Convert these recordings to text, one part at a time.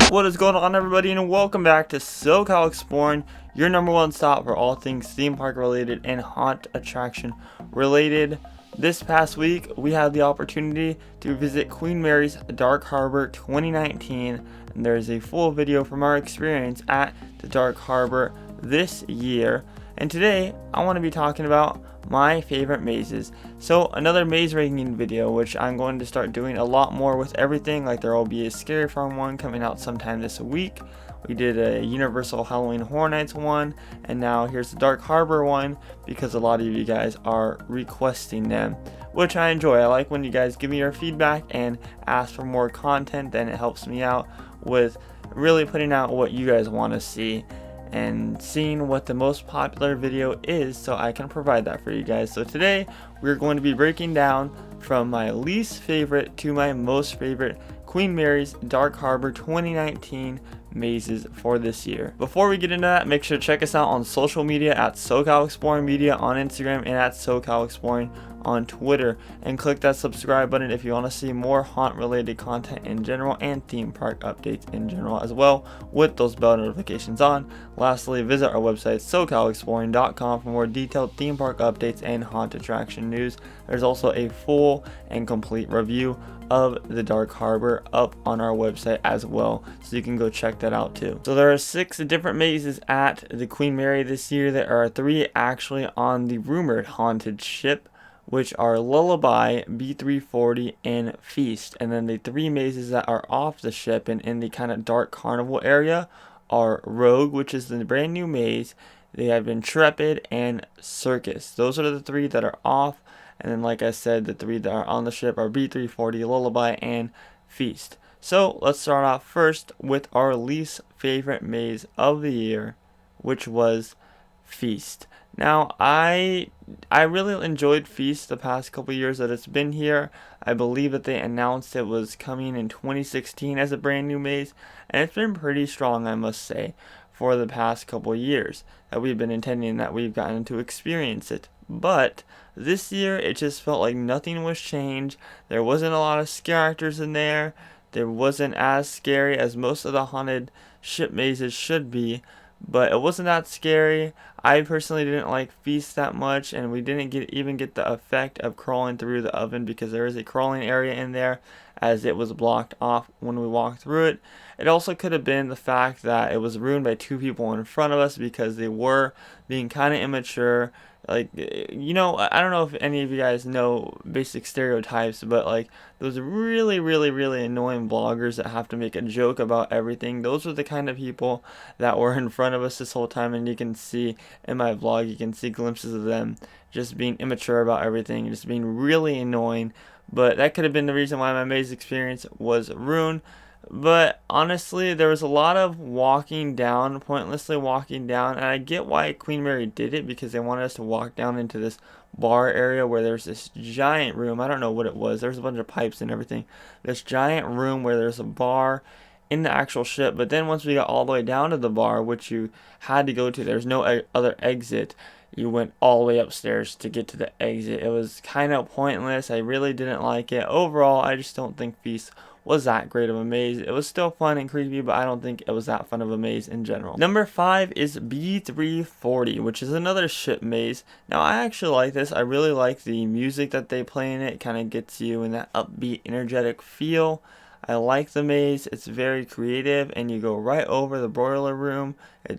What is going on, everybody, and welcome back to SoCal Exploring, your number one stop for all things theme park related and haunt attraction related. This past week, we had the opportunity to visit Queen Mary's Dark Harbor 2019, and there's a full video from our experience at the Dark Harbor this year. And today, I want to be talking about my favorite mazes. So another maze ranking video, which I'm going to start doing a lot more with everything. Like, there will be a Scary Farm one coming out sometime this week. We did a Universal Halloween Horror Nights one, and now here's the Dark Harbor one because a lot of you guys are requesting them, which I enjoy. I like when you guys give me your feedback and ask for more content. Then it helps me out with really putting out what you guys want to see and seeing what the most popular video is, so I can provide that for you guys. So today we're going to be breaking down from my least favorite to my most favorite Queen Mary's Dark Harbor 2019 mazes for this year. Before we get into that, make sure to check us out on social media at SoCal Exploring Media on Instagram and at SoCal Exploring on Twitter, and click that subscribe button if you want to see more haunt related content in general and theme park updates in general as well, with those bell notifications on. Lastly, visit our website socalexploring.com for more detailed theme park updates and haunt attraction news. There's also a full and complete review of the Dark Harbor up on our website as well, so you can go check that out too. So there are 6 different mazes at the Queen Mary this year. There are 3 actually on the rumored haunted ship, which are Lullaby, B340, and Feast. And then the 3 mazes that are off the ship and in the kind of dark carnival area are Rogue, which is the brand new maze. They have Intrepid and Circus. Those are the 3 that are off. And then, like I said, the 3 that are on the ship are B340, Lullaby, and Feast. So let's start off first with our least favorite maze of the year, which was Feast. Now, I really enjoyed Feast the past couple years that it's been here. I believe that they announced it was coming in 2016 as a brand new maze, and it's been pretty strong, I must say, for the past couple years that we've been intending, that we've gotten to experience it. But this year, it just felt like nothing was changed. There wasn't a lot of scare actors in there. There wasn't as scary as most of the haunted ship mazes should be, but it wasn't that scary. I personally didn't like Feast that much, and we didn't even get the effect of crawling through the oven because there is a crawling area in there, as it was blocked off when we walked through it. It also could have been the fact that it was ruined by 2 people in front of us because they were being kind of immature. Like, you know, I don't know if any of you guys know basic stereotypes, but like those really annoying vloggers that have to make a joke about everything, those are the kind of people that were in front of us this whole time. And you can see in my vlog, you can see glimpses of them just being immature about everything, just being really annoying. But that could have been the reason why my maze experience was ruined. But honestly, there was a lot of walking down, pointlessly walking down, and I get why Queen Mary did it, because they wanted us to walk down into this bar area where there's this giant room. I don't know what it was. There's a bunch of pipes and everything. This giant room where there's a bar in the actual ship. But then once we got all the way down to the bar, which you had to go to, there's no other exit. You went all the way upstairs to get to the exit. It was kind of pointless. I really didn't like it. Overall, I just don't think Feast was that great of a maze. It was still fun and creepy, but I don't think it was that fun of a maze in general. Number 5 is B340, which is another ship maze. Now, I actually like this. I really like the music that they play in it. It kind of gets you in that upbeat, energetic feel. I like the maze. It's very creative, and you go right over the boiler room.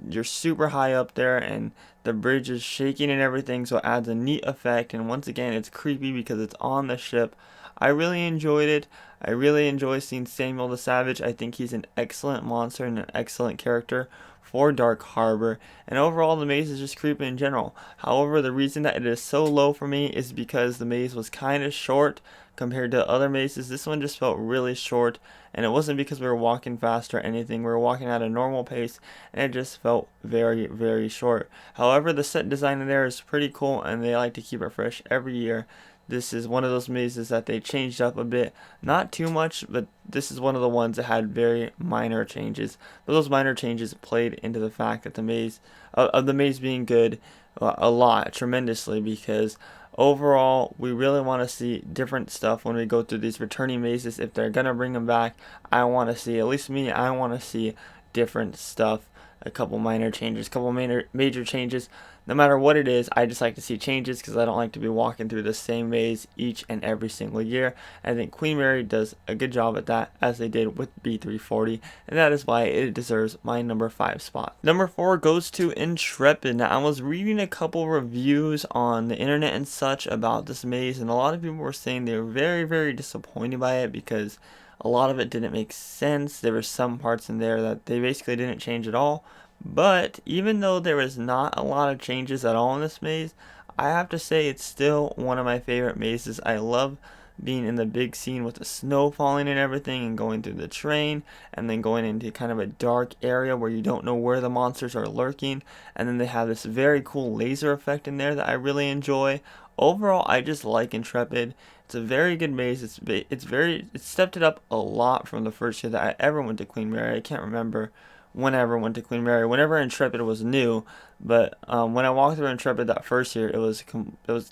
You're super high up there, and the bridge is shaking and everything, so it adds a neat effect. And once again, it's creepy because it's on the ship. I really enjoyed it. I really enjoy seeing Samuel the Savage. I think he's an excellent monster and an excellent character for Dark Harbor. And overall, the maze is just creepy in general. However, the reason that it is so low for me is because the maze was kind of short compared to other mazes. This one just felt really short, and it wasn't because we were walking fast or anything. We were walking at a normal pace, and it just felt very short. However, the set design in there is pretty cool, and they like to keep it fresh every year. This is one of those mazes that they changed up a bit. Not too much, but this is one of the ones that had very minor changes. But those minor changes played into the fact that the maze, of the maze being good, a lot, tremendously, because overall, we really want to see different stuff when we go through these returning mazes. If they're gonna bring them back, I want to see, at least me, I want to see different stuff, a couple minor changes, a couple major changes. No matter what it is, I just like to see changes because I don't like to be walking through the same maze each and every single year. I think Queen Mary does a good job at that, as they did with B340, and that is why it deserves my number 5 spot. Number 4 goes to Intrepid. Now, I was reading a couple reviews on the internet and such about this maze, and a lot of people were saying they were very, very disappointed by it because a lot of it didn't make sense. There were some parts in there that they basically didn't change at all. But even though there was not a lot of changes at all in this maze, I have to say it's still one of my favorite mazes. I love being in the big scene with the snow falling and everything, and going through the train, and then going into kind of a dark area where you don't know where the monsters are lurking, and then they have this very cool laser effect in there that I really enjoy. Overall, I just like Intrepid. It's a very good maze. It's stepped it up a lot from the first year that I ever went to Queen Mary. I can't remember when I ever went to Queen Mary. Whenever Intrepid was new, but when I walked through Intrepid that first year, it was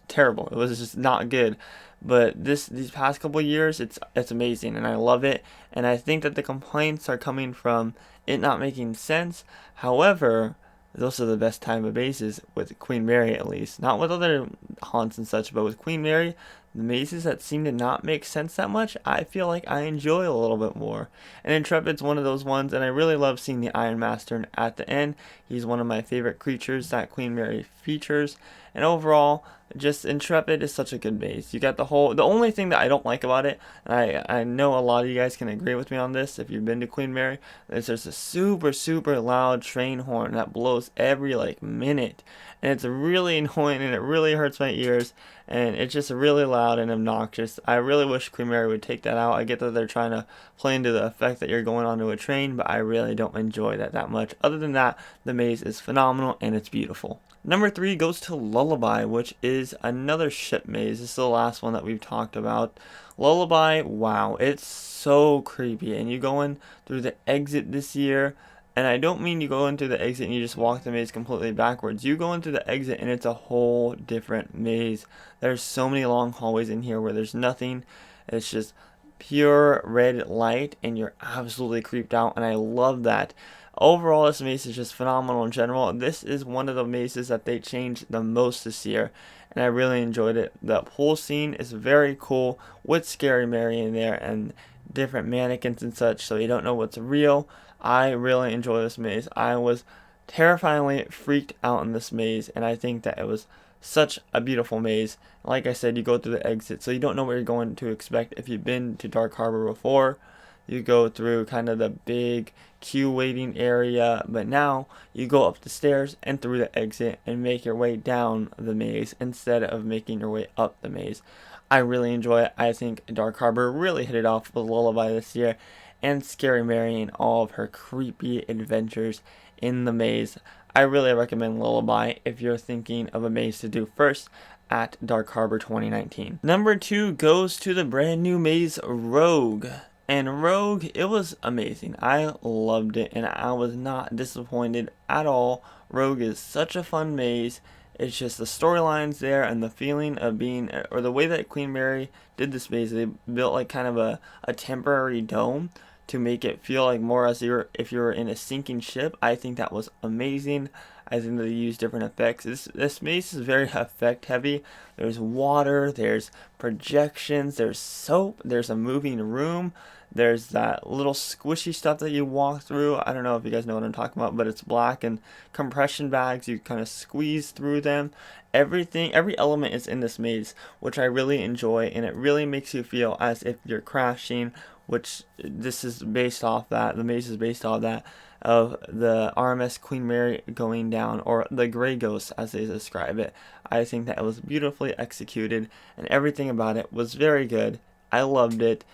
terrible. It was just not good. But these past couple years, it's amazing, and I love it. And I think that the complaints are coming from it not making sense. However, those are the best time of mazes with Queen Mary, at least. Not with other haunts and such, but with Queen Mary, the mazes that seem to not make sense that much, I feel like I enjoy a little bit more. And Intrepid's one of those ones, and I really love seeing the Iron Master at the end. He's one of my favorite creatures that Queen Mary features. And overall, just Intrepid is such a good maze. You got the only thing that I don't like about it, and I know a lot of you guys can agree with me on this if you've been to Queen Mary, is there's a super, super loud train horn that blows every minute. And it's really annoying, and it really hurts my ears, and it's just really loud and obnoxious. I really wish Queen Mary would take that out. I get that they're trying to play into the effect that you're going onto a train, but I really don't enjoy that much. Other than that, the maze is phenomenal and it's beautiful. Number 3 goes to Lullaby, which is another ship maze. This is the last one that we've talked about. Lullaby, wow, it's so creepy. And you go in through the exit this year, and I don't mean you go into the exit and you just walk the maze completely backwards. You go into the exit and it's a whole different maze. There's so many long hallways in here where there's nothing. It's just pure red light, and you're absolutely creeped out, and I love that. Overall, this maze is just phenomenal in general. This is one of the mazes that they changed the most this year, and I really enjoyed it. The pool scene is very cool with Scary Mary in there and different mannequins and such, so you don't know what's real. I really enjoy this maze. I was terrifyingly freaked out in this maze, and I think that it was such a beautiful maze. Like I said, you go through the exit, so you don't know what you're going to expect. If you've been to Dark Harbor before, you go through kind of the big queue waiting area, but now you go up the stairs and through the exit and make your way down the maze instead of making your way up the maze. I really enjoy it. I think Dark Harbor really hit it off with Lullaby this year, and Scary Mary and all of her creepy adventures in the maze. I really recommend Lullaby if you're thinking of a maze to do first at Dark Harbor 2019. Number 2 goes to the brand new maze Rogue. And Rogue, it was amazing. I loved it, and I was not disappointed at all. Rogue is such a fun maze. It's just the storylines there and the feeling of being, or the way that Queen Mary did this maze, they built like kind of a temporary dome to make it feel like more as if you were in a sinking ship. I think that was amazing. I think they used different effects. This maze is very effect heavy. There's water, there's projections, there's soap, there's a moving room, there's that little squishy stuff that you walk through. I don't know if you guys know what I'm talking about, but it's black, and compression bags, you kind of squeeze through them. Every element is in this maze, which I really enjoy, and it really makes you feel as if you're crashing, which this is based off that. The maze is based off that, of the RMS Queen Mary going down, or the Grey Ghost as they describe it. I think that it was beautifully executed, and everything about it was very good. I loved it.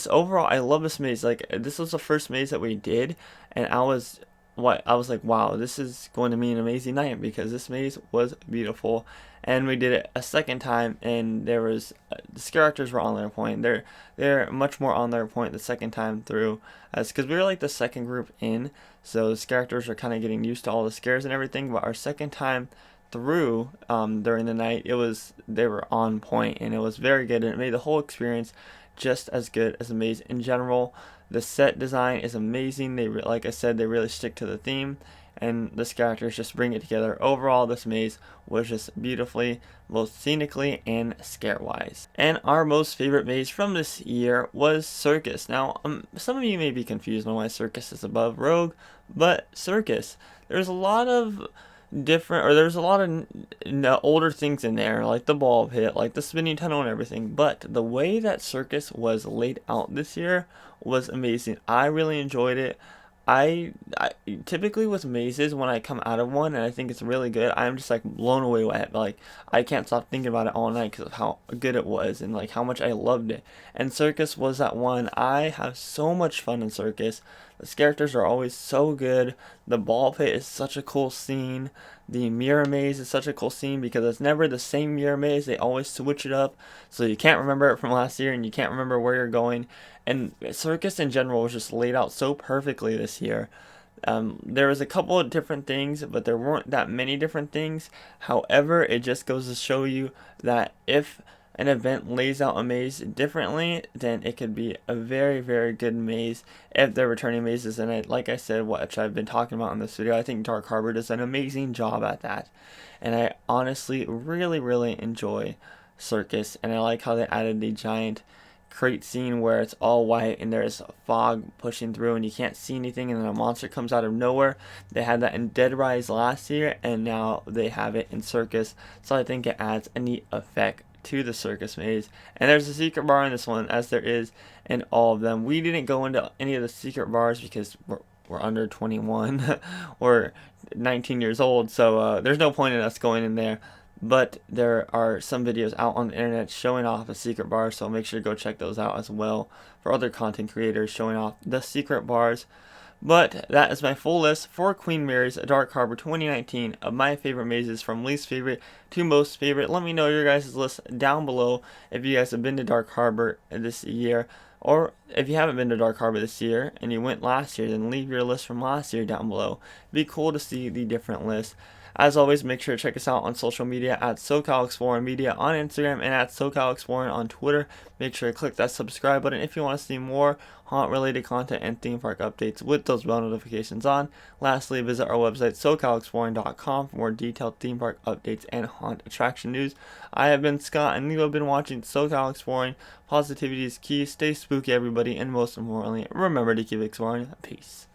Overall, I love this maze. Like, this was the first maze that we did, and I was like, wow, this is going to be an amazing night, because this maze was beautiful. And we did it a second time, and there was the characters were on their point. They're much more on their point the second time through, because we were like the second group in, so the characters are kind of getting used to all the scares and everything. But our second time through during the night, they were on point, and it was very good, and it made the whole experience just as good as the maze in general. The set design is amazing. Like I said, they really stick to the theme, and the characters just bring it together. Overall, this maze was just beautifully, both scenically and scare-wise. And our most favorite maze from this year was Circus. Now, some of you may be confused on why Circus is above Rogue, but Circus, there's a lot of older things in there, like the ball pit, like the spinning tunnel and everything, but the way that Circus was laid out this year was amazing. I really enjoyed it. I typically with mazes, when I come out of one and I think it's really good, I'm just like blown away by it. Like, I can't stop thinking about it all night because of how good it was and like how much I loved it. And Circus was that one. I have so much fun in Circus. The characters are always so good. The ball pit is such a cool scene. The mirror maze is such a cool scene because it's never the same mirror maze. They always switch it up, so you can't remember it from last year and you can't remember where you're going. And Circus in general was just laid out so perfectly this year. There was a couple of different things, but there weren't that many different things. However, it just goes to show you that if an event lays out a maze differently, then it could be a very, very good maze if they're returning mazes. And like I said, what I've been talking about in this video, I think Dark Harbor does an amazing job at that. And I honestly really, really enjoy Circus, and I like how they added the giant crate scene where it's all white and there's fog pushing through and you can't see anything, and then a monster comes out of nowhere. They had that in Dead Rise last year, and now they have it in Circus, so I think it adds a neat effect to the Circus maze. And there's a secret bar in this one, as there is in all of them. We didn't go into any of the secret bars because we're under 21 or 19 years old, so there's no point in us going in there. But there are some videos out on the internet showing off a secret bar, so make sure to go check those out as well for other content creators showing off the secret bars. But that is my full list for Queen Mary's Dark Harbor 2019 of my favorite mazes from least favorite to most favorite. Let me know your guys' list down below if you guys have been to Dark Harbor this year. Or if you haven't been to Dark Harbor this year and you went last year, then leave your list from last year down below. It'd be cool to see the different lists. As always, make sure to check us out on social media at SoCal Exploring Media on Instagram and at SoCal Exploring on Twitter. Make sure to click that subscribe button if you want to see more haunt-related content and theme park updates with those bell notifications on. Lastly, visit our website, SoCalExploring.com, for more detailed theme park updates and haunt attraction news. I have been Scott, and you have been watching SoCal Exploring. Positivity is key. Stay spooky, everybody, and most importantly, remember to keep exploring. Peace.